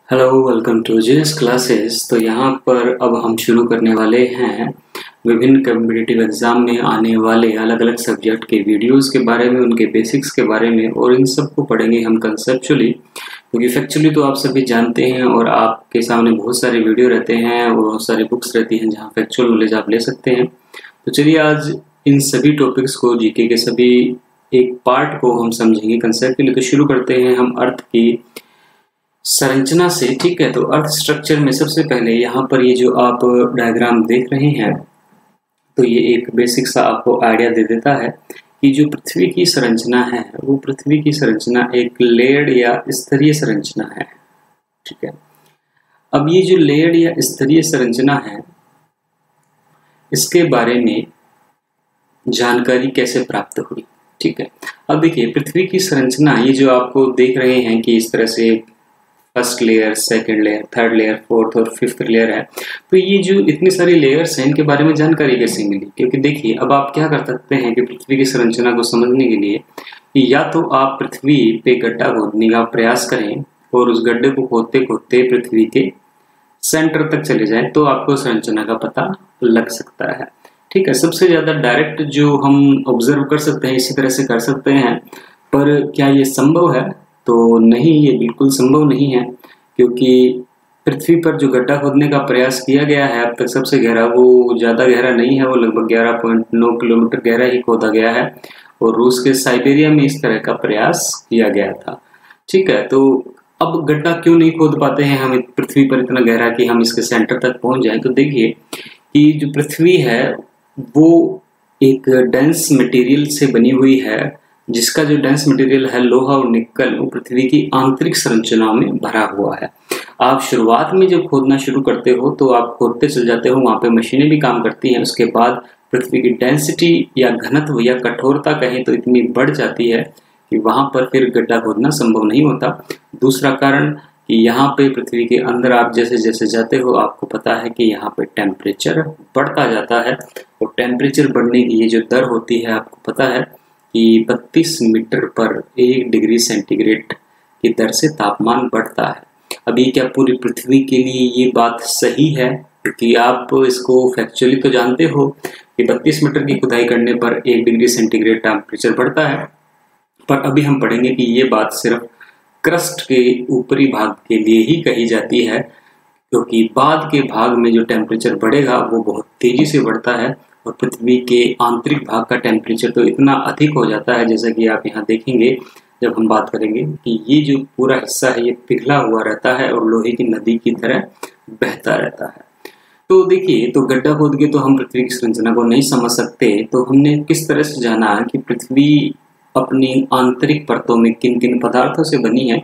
Hello, welcome to JS classes. तो यहाँ पर अब हम शुरू करने वाले हैं विभिन्न कॉम्पिटिटिव एग्जाम में आने वाले अलग अलग सब्जेक्ट के वीडियोस के बारे में, उनके बेसिक्स के बारे में, और इन सब को पढ़ेंगे हम कंसेप्चुअली, क्योंकि फैक्चुअली तो आप सभी जानते हैं और आपके सामने बहुत सारे वीडियो रहते हैं और बहुत सारी बुक्स रहती हैं जहाँ फैक्चुअल नॉलेज आप ले सकते हैं। तो चलिए आज इन सभी टॉपिक्स को, जीके के सभी एक पार्ट को हम समझेंगे कंसेप्चुअली। तो शुरू करते हैं हम अर्थ की संरचना से। ठीक है, तो अर्थ स्ट्रक्चर में सबसे पहले यहाँ पर ये जो आप डायग्राम देख रहे हैं, तो ये एक बेसिक सा आपको आइडिया दे देता है कि जो पृथ्वी की संरचना है वो पृथ्वी की संरचना एक लेयर्ड या स्तरीय संरचना है। ठीक है, अब ये जो लेयर्ड या स्तरीय संरचना है, इसके बारे में जानकारी कैसे प्राप्त हुई। ठीक है, अब देखिए पृथ्वी की संरचना, ये जो आपको देख रहे हैं कि इस तरह से first layer, second layer, third layer, fourth और फिफ्थ लेयर है। तो ये जो इतनी सारी लेयर्स हैं, इनके बारे में जानकारी कैसे मिली? क्योंकि देखिए अब आप क्या कर सकते हैं कि पृथ्वी की संरचना को समझने के लिए या तो आप पृथ्वी पे गड्ढा खोदने का प्रयास करें और उस गड्ढे को खोदते खोदते पृथ्वी के सेंटर तक चले जाएं, तो आपको संरचना का पता लग सकता है। ठीक है, सबसे ज्यादा डायरेक्ट जो हम ऑब्जर्व कर सकते हैं, इसी तरह से कर सकते हैं। पर क्या ये संभव है? तो नहीं, ये बिल्कुल संभव नहीं है, क्योंकि पृथ्वी पर जो गड्ढा खोदने का प्रयास किया गया है अब तक सबसे गहरा, वो ज़्यादा गहरा नहीं है, वो लगभग 11.9 किलोमीटर गहरा ही खोदा गया है और रूस के साइबेरिया में इस तरह का प्रयास किया गया था। ठीक है, तो अब गड्ढा क्यों नहीं खोद पाते हैं हम पृथ्वी पर इतना गहरा कि हम इसके सेंटर तक पहुंच जाएं? तो देखिए कि जो पृथ्वी है वो एक डेंस मटेरियल से बनी हुई है, जिसका जो डेंस मटेरियल है लोहा और निकल, वो पृथ्वी की आंतरिक संरचना में भरा हुआ है। आप शुरुआत में जब खोदना शुरू करते हो तो आप खोदते चल जाते हो, वहां पे मशीनें भी काम करती हैं। उसके बाद पृथ्वी की डेंसिटी या घनत्व या कठोरता कहें तो इतनी बढ़ जाती है कि वहां पर फिर गड्ढा खोदना संभव नहीं होता। दूसरा कारण कि यहाँ पे पृथ्वी के अंदर आप जैसे जैसे जाते हो, आपको पता है कि यहाँ पे टेम्परेचर बढ़ता जाता है, और टेम्परेचर बढ़ने की ये जो दर होती है, आपको पता है कि 32 मीटर पर 1 डिग्री सेंटीग्रेड की दर से तापमान बढ़ता है। अभी क्या पूरी पृथ्वी के लिए ये बात सही है? क्योंकि आप इसको फैक्चुअली तो जानते हो कि 32 मीटर की खुदाई करने पर 1 डिग्री सेंटीग्रेड टेम्परेचर बढ़ता है, पर अभी हम पढ़ेंगे कि ये बात सिर्फ क्रस्ट के ऊपरी भाग के लिए ही कही जाती है, क्योंकि बाद के भाग में जो टेम्परेचर बढ़ेगा वो बहुत तेजी से बढ़ता है और पृथ्वी के आंतरिक भाग का टेम्परेचर तो इतना अधिक हो जाता है, जैसा कि आप यहाँ देखेंगे जब हम बात करेंगे कि ये जो पूरा हिस्सा है ये पिघला हुआ रहता है और लोहे की नदी की तरह बहता रहता है। तो देखिए, तो गड्ढा खोद के तो हम पृथ्वी की संरचना को नहीं समझ सकते। तो हमने किस तरह से जाना कि पृथ्वी अपनी आंतरिक परतों में किन किन पदार्थों से बनी है?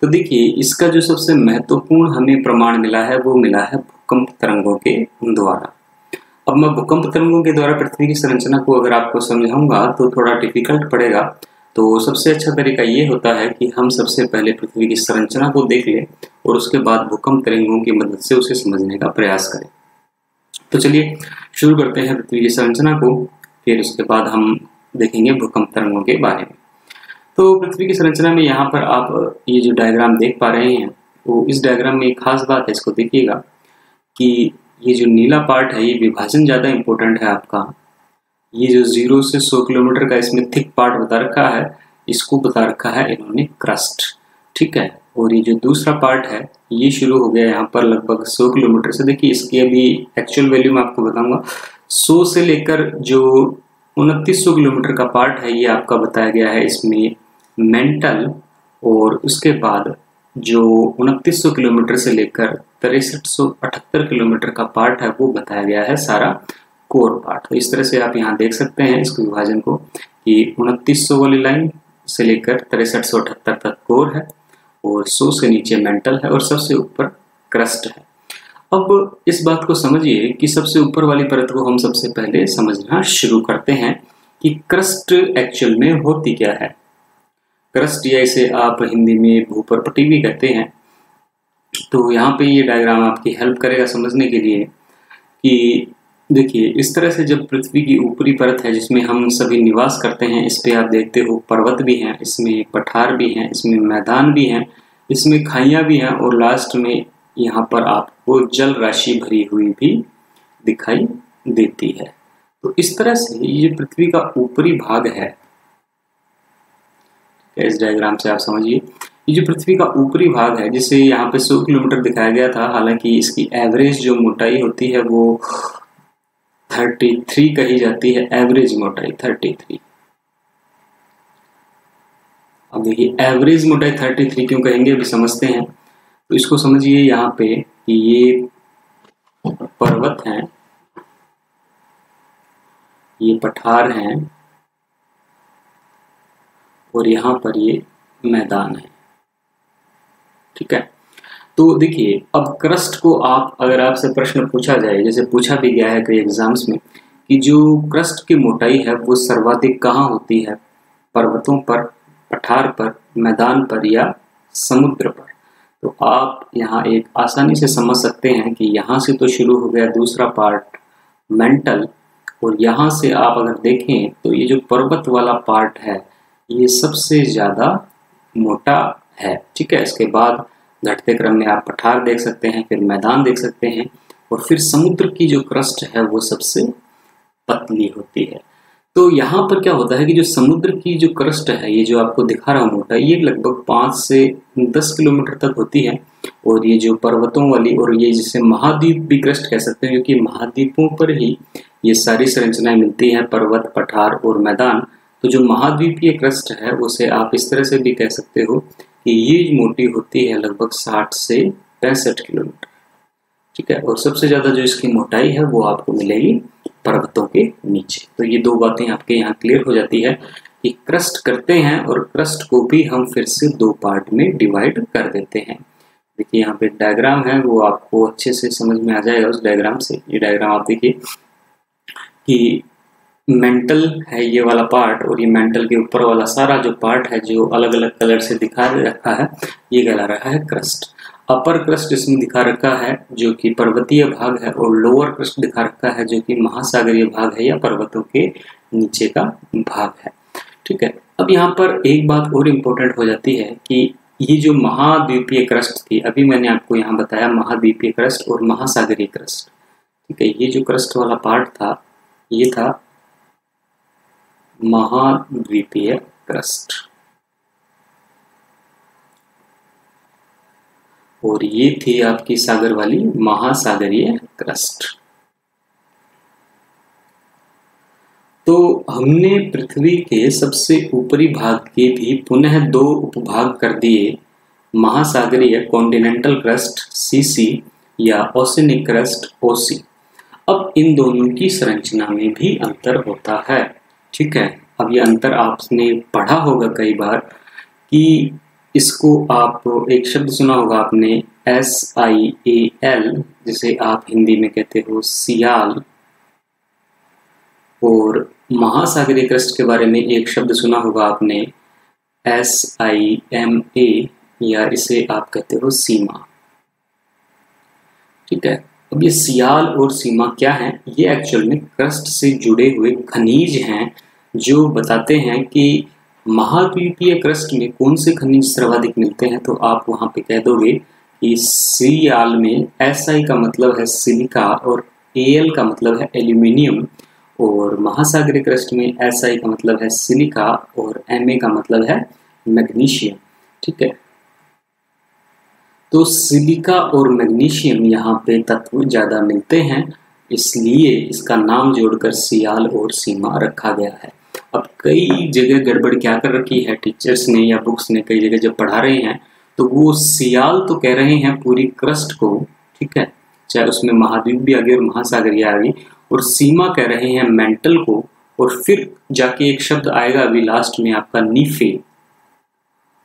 तो देखिए, इसका जो सबसे महत्वपूर्ण हमें प्रमाण मिला है वो मिला है भूकंप तरंगों के द्वारा। अब मैं भूकंप तरंगों के द्वारा पृथ्वी की संरचना को अगर आपको समझाऊंगा तो थोड़ा डिफिकल्ट पड़ेगा। तो सबसे अच्छा तरीका ये होता है कि हम सबसे पहले पृथ्वी की संरचना को देख लें और उसके बाद भूकंप तरंगों की मदद से उसे समझने का प्रयास करें। तो चलिए शुरू करते हैं पृथ्वी की संरचना को, फिर उसके बाद हम देखेंगे भूकंप तरंगों के बारे में। तो पृथ्वी की संरचना में यहाँ पर आप ये जो डायग्राम देख पा रहे हैं, वो इस डायग्राम में एक खास बात है, इसको देखिएगा कि ये जो नीला पार्ट है, ये विभाजन ज़्यादा इंपॉर्टेंट है आपका। ये जो 0 से 100 किलोमीटर का इसमें थिक पार्ट बता रखा है, इसको बता रखा है इन्होंने क्रस्ट। ठीक है, और ये जो दूसरा पार्ट है ये शुरू हो गया यहाँ पर लगभग 100 किलोमीटर से। देखिए इसकी अभी एक्चुअल वैल्यू मैं आपको बताऊंगा। 100 से लेकर जो 2900 किलोमीटर का पार्ट है ये आपका बताया गया है इसमें मेंटल, और उसके बाद जो 2900 किलोमीटर से लेकर 6378 किलोमीटर का पार्ट है वो बताया गया है सारा कोर पार्ट। तो इस तरह से आप यहाँ देख सकते हैं इसको विभाजन को कि 2900 वाली लाइन से लेकर 6378 तक कोर है और 100 से नीचे मेंटल है और सबसे ऊपर क्रस्ट है। अब इस बात को समझिए कि सबसे ऊपर वाली परत को हम सबसे पहले समझना शुरू करते हैं कि क्रस्ट एक्चुअल में होती क्या है। क्रस्ट, या इसे आप हिंदी में भूपरपटी भी कहते हैं। तो यहाँ पे ये डायग्राम आपकी हेल्प करेगा समझने के लिए कि देखिए इस तरह से जब पृथ्वी की ऊपरी परत है जिसमें हम सभी निवास करते हैं, इस पे आप देखते हो पर्वत भी हैं, इसमें पठार भी हैं, इसमें मैदान भी हैं, इसमें खाइयां भी हैं और लास्ट में यहाँ पर आपको जल राशि भरी हुई भी दिखाई देती है। तो इस तरह से ये पृथ्वी का ऊपरी भाग है। इस डायग्राम से आप समझिए, ये जो पृथ्वी का ऊपरी भाग है जिसे यहाँ पे 100 किलोमीटर दिखाया गया था, हालांकि इसकी एवरेज जो मोटाई होती है वो 33 कही जाती है, एवरेज मोटाई 33। अब देखिए एवरेज मोटाई 33 क्यों कहेंगे अभी समझते हैं। तो इसको समझिए यहाँ पे कि ये पर्वत हैं, ये पठार हैं और यहाँ पर ये मैदान है। ठीक है, तो देखिए अब क्रस्ट को आप, अगर आपसे प्रश्न पूछा जाए, जैसे पूछा भी गया है कई एग्जाम्स में, कि जो क्रस्ट की मोटाई है वो सर्वाधिक कहाँ होती है, पर्वतों पर, पठार पर, मैदान पर या समुद्र पर। तो आप यहाँ एक आसानी से समझ सकते हैं कि यहाँ से तो शुरू हो गया दूसरा पार्ट मेंटल, और यहाँ से आप अगर देखें तो ये जो पर्वत वाला पार्ट है ये सबसे ज़्यादा मोटा है। ठीक है, इसके बाद घटते क्रम में आप पठार देख सकते हैं, फिर मैदान देख सकते हैं, और फिर समुद्र की जो क्रस्ट है वो सबसे पतली होती है। तो यहाँ पर क्या होता है कि जो समुद्र की जो क्रस्ट है, ये जो आपको दिखा रहा हूँ मोटा, ये लगभग 5 से 10 किलोमीटर तक होती है। और ये जो पर्वतों वाली, और ये जिसे महाद्वीप भी क्रस्ट कह सकते हैं, क्योंकि महाद्वीपों पर ही ये सारी संरचनाएं मिलती हैं, पर्वत, पठार और मैदान। तो जो महाद्वीपीय क्रस्ट है उसे आप इस तरह से भी कह सकते हो कि ये मोटी होती है लगभग 60 से 65 किलोमीटर। ठीक है, और सबसे ज्यादा जो इसकी मोटाई है वो आपको मिलेगी पर्वतों के नीचे। तो ये दो बातें आपके यहाँ क्लियर हो जाती है कि क्रस्ट करते हैं, और क्रस्ट को भी हम फिर से 2 पार्ट में डिवाइड कर देते हैं। देखिए यहाँ पे डायग्राम है, वो आपको अच्छे से समझ में आ जाएगा उस डायग्राम से। ये डायग्राम आप देखिए कि मेंटल है ये वाला पार्ट, और ये मेंटल के ऊपर वाला सारा जो पार्ट है जो अलग अलग कलर से दिखा रखा है, ये कहला रहा है क्रस्ट। अपर क्रस्ट इसमें दिखा रखा है जो कि पर्वतीय भाग है, और लोअर क्रस्ट दिखा रखा है जो कि महासागरीय भाग है या पर्वतों के नीचे का भाग है। ठीक है, अब यहाँ पर एक बात और इम्पोर्टेंट हो जाती है कि ये जो महाद्वीपीय क्रस्ट थी, अभी मैंने आपको यहाँ बताया महाद्वीपीय क्रस्ट और महासागरीय क्रस्ट। ठीक है, ये जो क्रस्ट वाला पार्ट था ये था महाद्वीपीय क्रस्ट, और ये थी आपकी सागर वाली महासागरीय क्रस्ट। तो हमने पृथ्वी के सबसे ऊपरी भाग के भी पुनः 2 उपभाग कर दिए, महासागरीय कॉन्टिनेंटल क्रस्ट सीसी या ओशिनिक क्रस्ट ओसी। अब इन दोनों की संरचना में भी अंतर होता है। ठीक है, अब ये अंतर आपने पढ़ा होगा कई बार कि इसको आप, एक शब्द सुना होगा आपने SIAL, जिसे आप हिंदी में कहते हो सियाल, और महासागरीय क्रस्ट के बारे में एक शब्द सुना होगा आपने SIMA, या इसे आप कहते हो सीमा। ठीक है, अब ये सियाल और सीमा क्या है, ये एक्चुअल में क्रस्ट से जुड़े हुए खनिज हैं जो बताते हैं कि महाद्वीपीय क्रस्ट में कौन से खनिज सर्वाधिक मिलते हैं। तो आप वहां पे कह दोगे कि सियाल में SI का मतलब है सिलिका और AL का मतलब है एल्यूमिनियम, और महासागरीय क्रस्ट में SI का मतलब है सिलिका और MA का मतलब है मैग्नीशियम। ठीक है, तो सिलिका और मैग्नीशियम यहाँ पे तत्व ज्यादा मिलते हैं, इसलिए इसका नाम जोड़कर सियाल और सीमा रखा गया है। अब कई जगह गड़बड़ क्या कर रखी है टीचर्स ने या बुक्स ने, कई जगह जब पढ़ा रहे हैं तो वो सियाल तो कह रहे हैं पूरी क्रस्ट को, ठीक है, चाहे उसमें महाद्वीप भी आ गई और महासागरीय आ गई, और सीमा कह रहे हैं मेंटल को, और फिर जाके एक शब्द आएगा अभी लास्ट में आपका नीफे,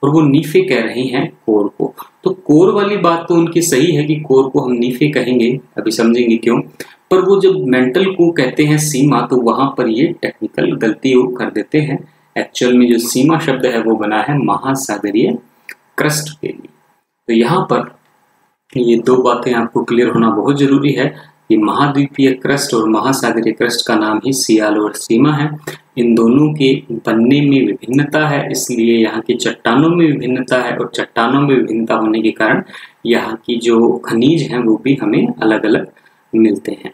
और वो नीफे कह रहे हैं कोर को। तो कोर वाली बात तो उनकी सही है कि कोर को हम नीफे कहेंगे, अभी समझेंगे क्यों, पर वो जब मेंटल को कहते हैं सीमा तो वहां पर ये टेक्निकल गलती कर देते हैं। एक्चुअल में जो सीमा शब्द है वो बना है महासागरीय क्रस्ट के लिए। तो यहाँ पर ये 2 बातें आपको क्लियर होना बहुत जरूरी है, कि महाद्वीपीय क्रस्ट और महासागरीय क्रस्ट का नाम ही सियाल और सीमा है। इन दोनों के बनने में विभिन्नता है, इसलिए यहाँ की चट्टानों में विभिन्नता है और चट्टानों में विभिन्नता होने के कारण यहाँ की जो खनिज हैं वो भी हमें अलग अलग मिलते हैं।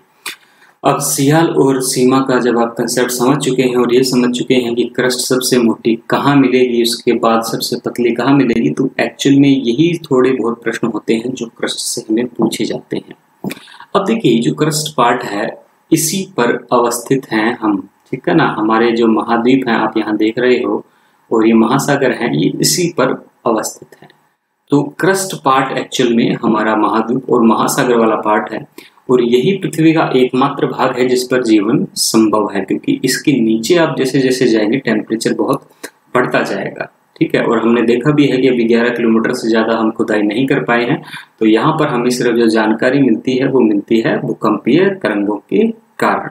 अब सियाल और सीमा का जब आप कंसेप्ट समझ चुके हैं और ये समझ चुके हैं कि क्रस्ट सबसे मोटी कहाँ मिलेगी, उसके बाद सबसे पतली कहाँ मिलेगी, तो एक्चुअल में यही थोड़े बहुत प्रश्न होते हैं जो क्रस्ट से हमें पूछे जाते हैं। अब देखिए, जो क्रस्ट पार्ट है इसी पर अवस्थित हैं हम, ठीक है ना। हमारे जो महाद्वीप हैं आप यहाँ देख रहे हो और ये महासागर हैं, ये इसी पर अवस्थित है। तो क्रस्ट पार्ट एक्चुअल में हमारा महाद्वीप और महासागर वाला पार्ट है और यही पृथ्वी का एकमात्र भाग है जिस पर जीवन संभव है, क्योंकि इसके नीचे आप जैसे जैसे जाएंगे टेम्परेचर बहुत बढ़ता जाएगा, ठीक है। और हमने देखा भी है कि अभी 11 किलोमीटर से ज़्यादा हम खुदाई नहीं कर पाए हैं, तो यहाँ पर हमें सिर्फ जो जानकारी मिलती है वो मिलती है भूकंपीय तरंगों के कारण।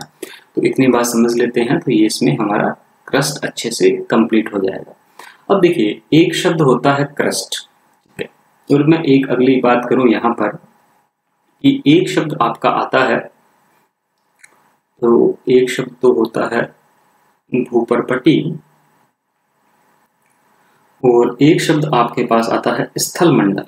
तो इतनी बात समझ लेते हैं, तो ये इसमें हमारा क्रस्ट अच्छे से कंप्लीट हो जाएगा। अब देखिए, एक शब्द होता है क्रस्ट, ठीक है। और मैं एक अगली बात करूं यहाँ पर कि एक शब्द आपका आता है, तो एक शब्द तो होता है भूपर्पटी और एक शब्द आपके पास आता है स्थल मंडल।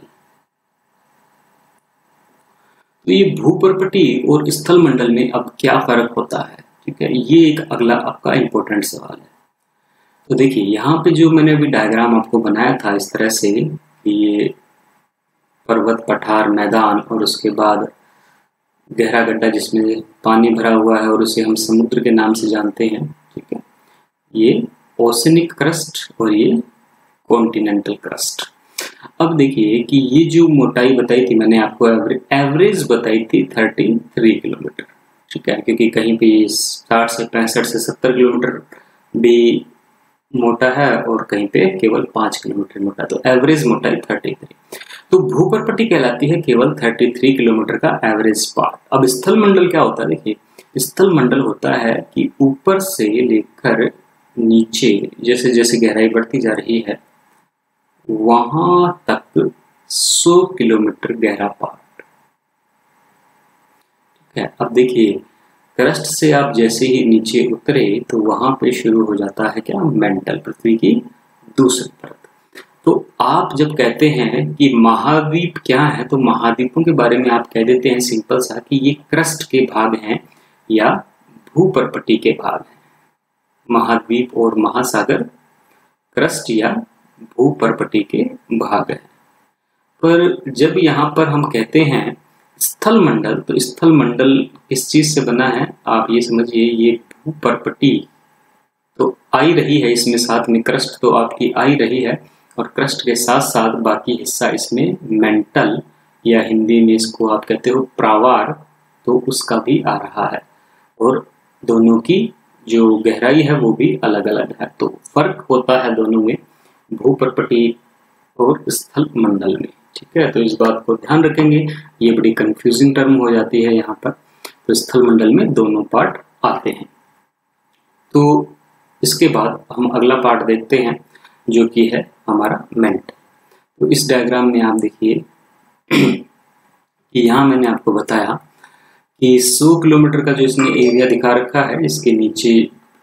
तो ये भूपर्पटी और स्थल मंडल में अब क्या फर्क होता है, ठीक है, ये एक अगला आपका इंपॉर्टेंट सवाल है। तो देखिए, यहाँ पे जो मैंने अभी डायग्राम आपको बनाया था इस तरह से कि ये पर्वत, पठार, मैदान और उसके बाद गहरा गड्ढा जिसमें पानी भरा हुआ है और उसे हम समुद्र के नाम से जानते हैं, ठीक है। ये ओशनिक क्रस्ट और ये कॉन्टिनेंटल क्रस्ट। अब देखिए कि ये जो मोटाई बताई थी मैंने आपको, एवरेज बताई थी 33 किलोमीटर, ठीक है, क्योंकि कहीं पे 60 से 65 से 70 किलोमीटर भी मोटा है और कहीं पे केवल 5 किलोमीटर मोटा, तो एवरेज मोटाई 33। तो भूपर्पटी कहलाती है केवल 33 किलोमीटर का एवरेज पार्ट। अब स्थल मंडल क्या होता है, देखिए, स्थल मंडल होता है कि ऊपर से लेकर नीचे जैसे जैसे गहराई बढ़ती जा रही है वहां तक 100 किलोमीटर गहरा पार्ट, ठीक है। अब देखिए, क्रस्ट से आप जैसे ही नीचे उतरे तो वहां पे शुरू हो जाता है क्या, मेंटल, पृथ्वी की दूसरी परत। तो आप जब कहते हैं कि महाद्वीप क्या है, तो महाद्वीपों के बारे में आप कह देते हैं सिंपल सा कि ये क्रस्ट के भाग हैं या भूपर्पटी के भाग हैं। महाद्वीप और महासागर क्रस्ट या भूपर्पटी के भाग हैं। पर जब यहाँ पर हम कहते हैं स्थल मंडल, तो स्थल मंडल किस चीज से बना है, आप ये समझिए, ये भूपर्पटी तो आई रही है इसमें, साथ में क्रस्ट तो आपकी आई रही है और क्रस्ट के साथ साथ बाकी हिस्सा इसमें मेंटल या हिंदी में इसको आप कहते हो प्रावार, तो उसका भी आ रहा है और दोनों की जो गहराई है वो भी अलग अलग है। तो फर्क होता है दोनों में, भूपर्पटी और स्थल मंडल में, ठीक है। तो इस बात को ध्यान रखेंगे, ये बड़ी कंफ्यूजिंग टर्म हो जाती है यहाँ पर। तो स्थल मंडल में दोनों पार्ट आते हैं। तो इसके बाद हम अगला पार्ट देखते हैं जो कि है हमारा मेंटल। तो इस डायग्राम में आप देखिए कि यहाँ मैंने आपको बताया कि 100 किलोमीटर का जो इसने एरिया दिखा रखा है, इसके नीचे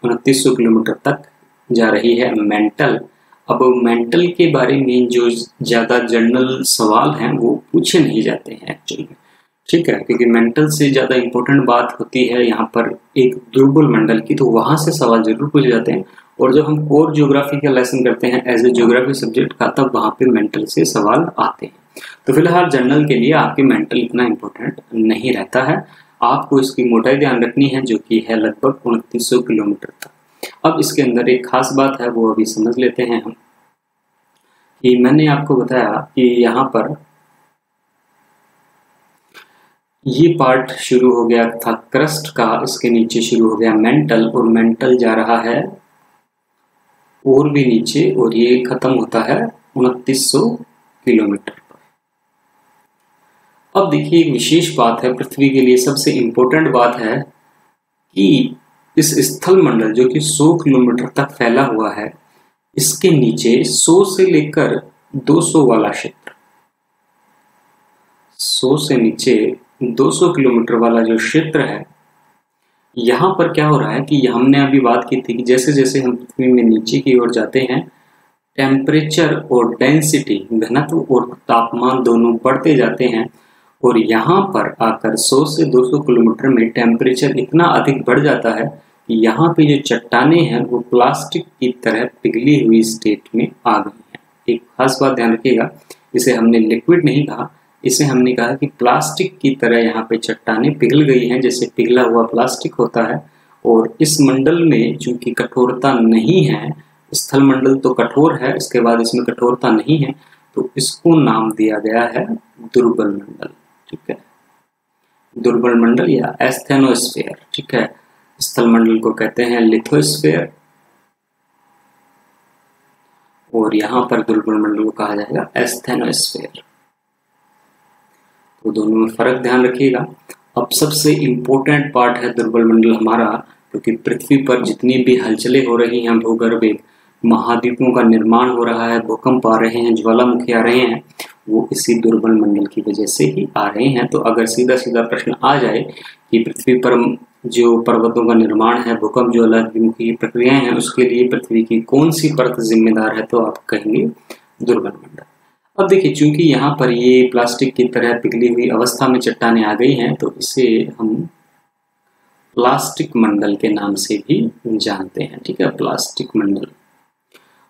2900 किलोमीटर तक जा रही है मेंटल। अब मेंटल के बारे में जो ज़्यादा जनरल सवाल हैं वो पूछे नहीं जाते हैं एक्चुअली में, ठीक है, क्योंकि मेंटल से ज़्यादा इम्पोर्टेंट बात होती है यहाँ पर एक दुर्बल मंडल की, तो वहाँ से सवाल जरूर पूछे जाते हैं। और जब हम कोर ज्योग्राफी का लेसन करते हैं एज ए ज्योग्राफी सब्जेक्ट का, तब वहाँ पे मेंटल से सवाल आते हैं। तो फिलहाल जनरल के लिए आपके मेंटल इतना इम्पोर्टेंट नहीं रहता है, आपको इसकी मोटाई ध्यान रखनी है जो कि है लगभग 2900 किलोमीटर तक। अब इसके अंदर एक खास बात है वो अभी समझ लेते हैं हम, कि मैंने आपको बताया कि यहाँ पर ये पार्ट शुरू हो गया था क्रस्ट का, इसके नीचे शुरू हो गया मेंटल और मेंटल जा रहा है और भी नीचे और ये खत्म होता है 2900 किलोमीटर पर। अब देखिए, एक विशेष बात है पृथ्वी के लिए, सबसे इंपॉर्टेंट बात है कि इस स्थल मंडल जो कि 100 किलोमीटर तक फैला हुआ है, इसके नीचे 100 से लेकर 200 वाला क्षेत्र, 100 से नीचे 200 किलोमीटर वाला जो क्षेत्र है, यहाँ पर क्या हो रहा है कि हमने अभी बात की थी कि जैसे जैसे हम पृथ्वी में नीचे की ओर जाते हैं, टेम्परेचर और डेंसिटी, घनत्व और तापमान दोनों बढ़ते जाते हैं, और यहाँ पर आकर 100 से 200 किलोमीटर में टेम्परेचर इतना अधिक बढ़ जाता है कि यहाँ पे जो चट्टानें हैं वो प्लास्टिक की तरह पिघली हुई स्टेट में आ गई हैं। एक खास बात ध्यान रखिएगा, इसे हमने लिक्विड नहीं कहा, इसे हमने कहा कि प्लास्टिक की तरह यहाँ पे चट्टानें पिघल गई हैं, जैसे पिघला हुआ प्लास्टिक होता है। और इस मंडल में चूंकि कठोरता नहीं है, स्थल मंडल तो कठोर है, इसके बाद इसमें कठोरता नहीं है, तो इसको नाम दिया गया है दुर्बल मंडल। ठीक है, दुर्बल मंडल या एस्थेनोस्फेयर। ठीक है, स्थल मंडल को कहते हैं लिथोस्फेयर, और यहाँ पर दुर्बल मंडल को कहा जाएगा एस्थेनोस्फेयर। तो दोनों में फर्क ध्यान रखिएगा। अब सबसे इम्पोर्टेंट पार्ट है दुर्बल मंडल हमारा, क्योंकि पृथ्वी पर जितनी भी हलचलें हो रही हैं, भूगर्भिक महाद्वीपों का निर्माण हो रहा है, भूकंप आ रहे हैं, ज्वालामुखी आ रहे हैं, वो इसी दुर्बल मंडल की वजह से ही आ रहे हैं। तो अगर सीधा सीधा प्रश्न आ जाए कि पृथ्वी पर जो पर्वतों का निर्माण है, भूकंप, ज्वालामुखी प्रक्रियाएं हैं, उसके लिए पृथ्वी की कौन सी परत जिम्मेदार है, तो आप कहेंगे दुर्बल मंडल। अब देखिए, चूंकि यहाँ पर ये प्लास्टिक की तरह पिघली हुई अवस्था में चट्टानें आ गई हैं, तो इसे हम प्लास्टिक मंडल के नाम से भी जानते हैं। ठीक है, प्लास्टिक मंडल।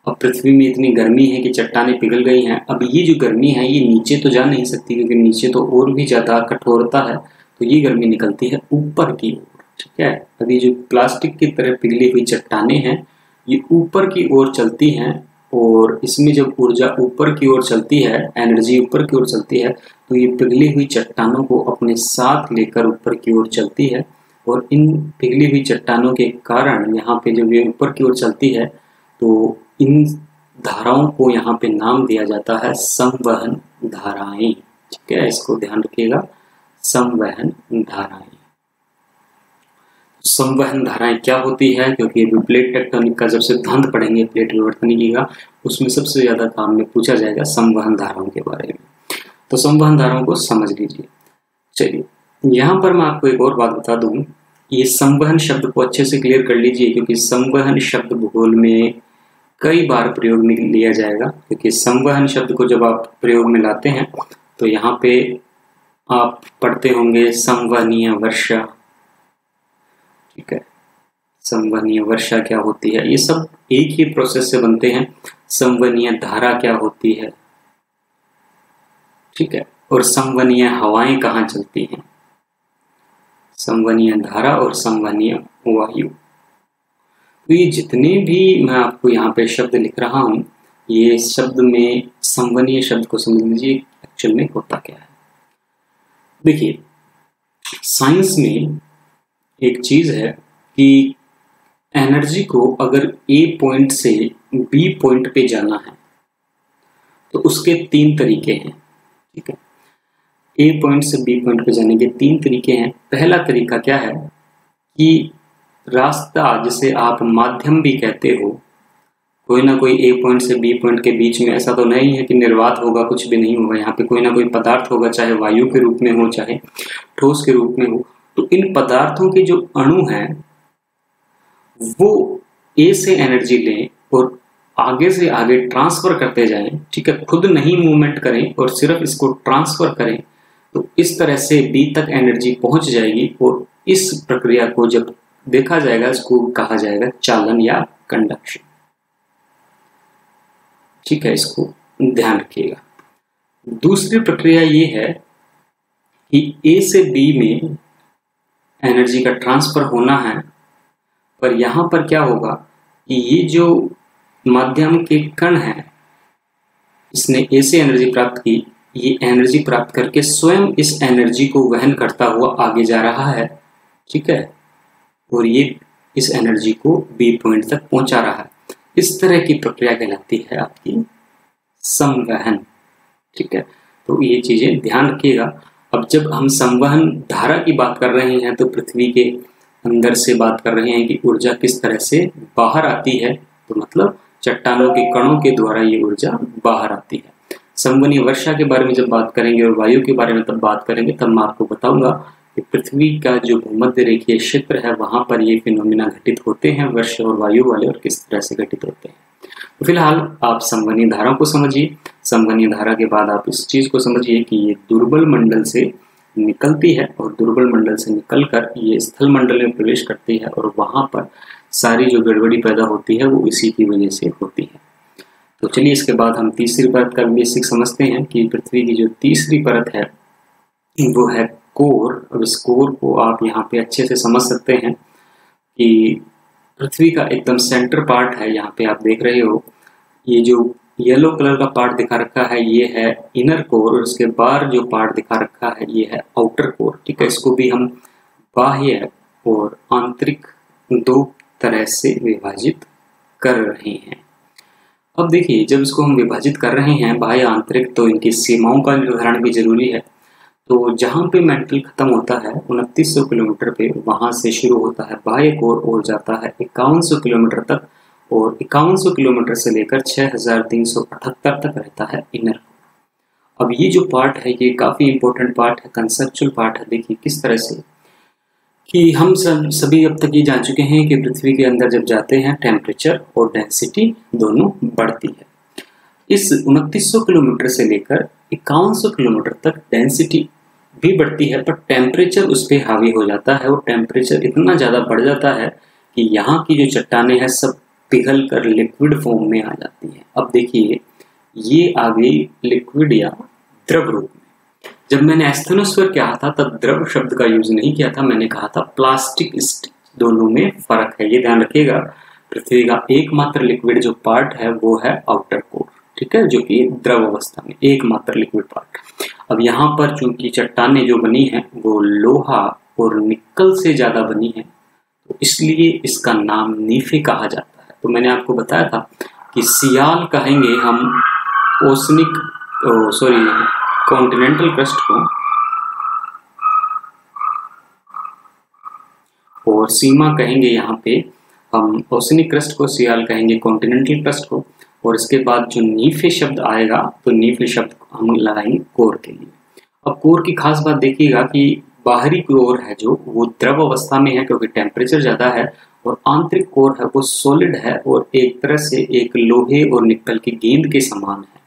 अब पृथ्वी में इतनी गर्मी है कि चट्टानें पिघल गई हैं। अब ये जो गर्मी है ये नीचे तो जा नहीं सकती, क्योंकि नीचे तो और भी ज्यादा कठोरता है, तो ये गर्मी निकलती है ऊपर की ओर। ठीक है, अब ये जो प्लास्टिक की तरह पिघली हुई चट्टानें हैं, ये ऊपर की ओर चलती हैं, और इसमें जब ऊर्जा ऊपर की ओर चलती है, एनर्जी ऊपर की ओर चलती है, तो ये पिघली हुई चट्टानों को अपने साथ लेकर ऊपर की ओर चलती है। और इन पिघली हुई चट्टानों के कारण यहाँ पे जब ये ऊपर की ओर चलती है, तो इन धाराओं को यहाँ पे नाम दिया जाता है संवहन धाराएं। ठीक है, इसको ध्यान रखिएगा, संवहन धाराएं। संवहन धाराएं क्या होती है, क्योंकि अभी प्लेट टेक्टोनिक का जब सिद्धांत पढ़ेंगे, प्लेट विवर्तनिकी का, उसमें सबसे ज्यादा काम में पूछा जाएगा संवहन धाराओं के बारे में। तो संवहन धाराओं को समझ लीजिए। चलिए, यहाँ पर मैं आपको एक और बात बता दूं, ये संवहन शब्द को अच्छे से क्लियर कर लीजिए, क्योंकि संवहन शब्द भूगोल में कई बार प्रयोग में लिया जाएगा। क्योंकि संवहन शब्द को जब आप प्रयोग में लाते हैं, तो यहाँ पे आप पढ़ते होंगे संवहनीय वर्षा। ठीक है, संवहनीय वर्षा क्या होती है, ये सब एक ही प्रोसेस से बनते हैं। संवहनीय धारा क्या होती है, ठीक है, और संवहनीय हवाएं कहाँ चलती हैं, संवहनीय धारा और संवहनीय वायु। तो ये जितने भी मैं आपको यहाँ पे शब्द लिख रहा हूं, ये शब्द में संवहनीय शब्द को समझ लीजिए एक्चुअल में होता क्या है। देखिए, साइंस में एक चीज है कि एनर्जी को अगर ए पॉइंट से बी पॉइंट पे जाना है, तो उसके 3 तरीके हैं। ठीक है, ए पॉइंट से बी पॉइंट पे जाने के 3 तरीके हैं। पहला तरीका क्या है कि रास्ता, जिसे आप माध्यम भी कहते हो, कोई ना कोई ए पॉइंट से बी पॉइंट के बीच में, ऐसा तो नहीं है कि निर्वात होगा, कुछ भी नहीं होगा, यहाँ पे कोई ना कोई पदार्थ होगा, चाहे वायु के रूप में हो, चाहे ठोस के रूप में हो। तो इन पदार्थों के जो अणु हैं वो ए से एनर्जी लें और आगे से आगे ट्रांसफर करते जाएं। ठीक है, खुद नहीं मूवमेंट करें और सिर्फ इसको ट्रांसफर करें, तो इस तरह से बी तक एनर्जी पहुंच जाएगी। और इस प्रक्रिया को जब देखा जाएगा, इसको कहा जाएगा चालन या कंडक्शन। ठीक है, इसको ध्यान रखिएगा। दूसरी प्रक्रिया ये है कि ए से बी में एनर्जी का ट्रांसफर होना है, पर यहां पर क्या होगा कि ये जो माध्यम के कण है, इसने ए से एनर्जी प्राप्त की, ये एनर्जी प्राप्त करके स्वयं इस एनर्जी को वहन करता हुआ आगे जा रहा है। ठीक है, और ये इस एनर्जी को बी पॉइंट तक पहुंचा रहा है। इस तरह की प्रक्रिया कहलाती है आपकी संवहन। ठीक है, तो ये चीजें ध्यान रखिएगा। अब जब हम संवहन धारा की बात कर रहे हैं, तो पृथ्वी के अंदर से बात कर रहे हैं कि ऊर्जा किस तरह से बाहर आती है, तो मतलब चट्टानों के कणों के द्वारा ये ऊर्जा बाहर आती है। संवहनीय वर्षा के बारे में जब बात करेंगे और वायु के बारे में तब बात करेंगे, तब मैं आपको बताऊंगा कि पृथ्वी का जो भूमध्य रेखीय क्षेत्र है वहां पर ये फिनोमिना घटित होते हैं, वर्षा और वायु वाले, और किस तरह से घटित होते हैं। तो फिलहाल आप संवहनीय धारा को समझिए। संवहनीय धारा के बाद आप इस चीज को समझिए कि ये दुर्बल मंडल से निकलती है और दुर्बल मंडल से निकलकर ये स्थल मंडल में प्रवेश करती है और वहां पर सारी जो गड़बड़ी पैदा होती है वो इसी की वजह से होती है। तो चलिए इसके बाद हम तीसरी परत का बेसिक समझते हैं कि पृथ्वी की जो तीसरी परत है वो है कोर। अब इस कोर को आप यहाँ पे अच्छे से समझ सकते हैं कि पृथ्वी का एकदम सेंटर पार्ट है, यहाँ पे आप देख रहे हो ये जो येलो कलर का पार्ट दिखा रखा है ये है इनर कोर, और उसके बाहर जो पार्ट दिखा रखा है ये है आउटर कोर। ठीक है, इसको भी हम बाह्य और आंतरिक दो तरह से विभाजित कर रहे हैं। अब देखिए जब इसको हम विभाजित कर रहे हैं बाह्य आंतरिक, तो इनकी सीमाओं का निर्धारण भी जरूरी है। तो जहाँ पे मेंटल खत्म होता है 2900 किलोमीटर पे, वहां से शुरू होता है बाह्य कोर और जाता है 5100 किलोमीटर तक, और 5100 किलोमीटर से लेकर 6378 तक रहता है इनर कोर। अब ये जो पार्ट है ये काफी इंपॉर्टेंट पार्ट है, कंसेप्चुअल पार्ट है। देखिए किस तरह से कि हम सभी अब तक ये जान चुके हैं कि पृथ्वी के अंदर जब जाते हैं टेम्परेचर और डेंसिटी दोनों बढ़ती है। इस 2900 किलोमीटर से लेकर 5100 किलोमीटर तक डेंसिटी भी बढ़ती है, पर टेम्परेचर उस पर हावी हो जाता है और टेम्परेचर इतना ज़्यादा बढ़ जाता है कि यहाँ की जो चट्टानें हैं सब पिघल कर लिक्विड फॉर्म में आ जाती हैं। अब देखिए ये आ गई लिक्विड या द्रव रूप में। जब मैंने एस्थेनोस्फीयर कहा था तब द्रव शब्द का यूज नहीं किया था, मैंने कहा था प्लास्टिक स्टिक। दोनों में फर्क है, ये ध्यान रखिएगा। पृथ्वी का एकमात्र लिक्विड जो पार्ट है वो है आउटर कोर, ठीक है, जो कि द्रव अवस्था में एकमात्र लिक्विड पार्ट। अब यहाँ पर चूंकि चट्टानें जो बनी है वो लोहा और निकल से ज्यादा बनी है, तो इसलिए इसका नाम नीफे कहा जाता है। तो मैंने आपको बताया था कि सियाल कहेंगे हम ओसनिक कॉन्टिनेंटल क्रस्ट को, और सीमा कहेंगे यहाँ पे हम ओसनिक क्रस्ट को, सियाल कहेंगे कॉन्टिनेंटल क्रस्ट को, और इसके बाद जो नीफे शब्द आएगा तो नीफे शब्द हम लगाएंगे कोर के लिए। अब कोर की खास बात देखिएगा कि बाहरी कोर है जो वो द्रव अवस्था में है क्योंकि टेम्परेचर ज्यादा है, और आंतरिक कोर है वो सॉलिड है और एक तरह से एक लोहे और निकल की गेंद के समान है।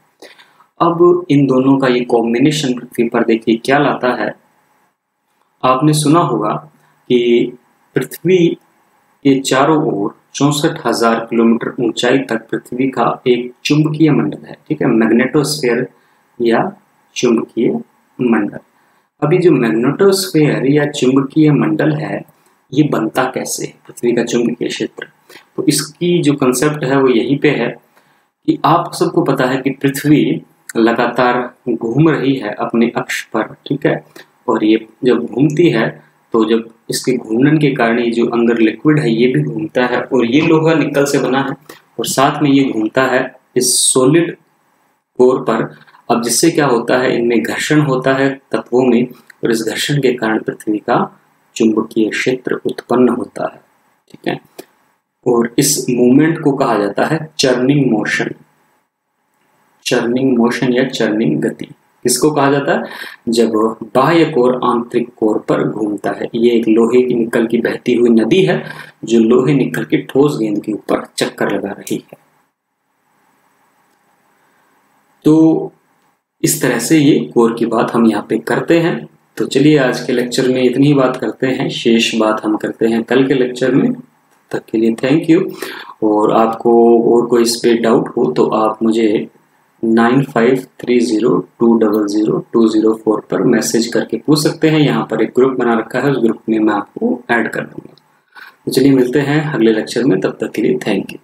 अब इन दोनों का ये कॉम्बिनेशन पृथ्वी पर देखिए क्या लाता है। आपने सुना होगा कि पृथ्वी के चारों ओर 64,000 किलोमीटर ऊंचाई तक पृथ्वी का एक चुंबकीय मंडल है, ठीक है, मैग्नेटोस्फीयर या चुंबकीय मंडल। अभी जो मैग्नेटोस्फीयर या चुंबकीय मंडल है ये बनता कैसे है, पृथ्वी का चुंबकीय क्षेत्र। तो इसकी जो कंसेप्ट है वो यहीं पे है कि आप सबको पता है कि पृथ्वी लगातार घूम रही है अपने अक्ष पर, ठीक है, और ये जब घूमती है तो जब इसके घूमने के कारण ये जो अंदर लिक्विड है ये भी घूमता है, और ये लोहा निकल से बना है और साथ में ये घूमता है इस सॉलिड कोर पर। अब जिससे क्या होता है, इनमें घर्षण होता है तत्वों में, और इस घर्षण के कारण पृथ्वी का चुंबकीय क्षेत्र उत्पन्न होता है, ठीक है। और इस मूवमेंट को कहा जाता है चर्निंग मोशन, चर्निंग मोशन या चर्निंग गति। किसको कहा जाता है? जब बाह्य कोर आंतरिक कोर पर घूमता है। ये एक लोहे की निकल की बहती हुई नदी है जो लोहे निकल के ठोस गेंद के ऊपर चक्कर लगा रही है। तो इस तरह से ये कोर की बात हम यहाँ पे करते हैं। तो चलिए आज के लेक्चर में इतनी ही बात करते हैं, शेष बात हम करते हैं कल के लेक्चर में। तक के लिए थैंक यू। और आपको और कोई इस पे डाउट हो तो आप मुझे 9530200204 पर मैसेज करके पूछ सकते हैं। यहाँ पर एक ग्रुप बना रखा है, उस ग्रुप में मैं आपको ऐड कर दूंगा। तो चलिए मिलते हैं अगले लेक्चर में, तब तक के लिए थैंक यू।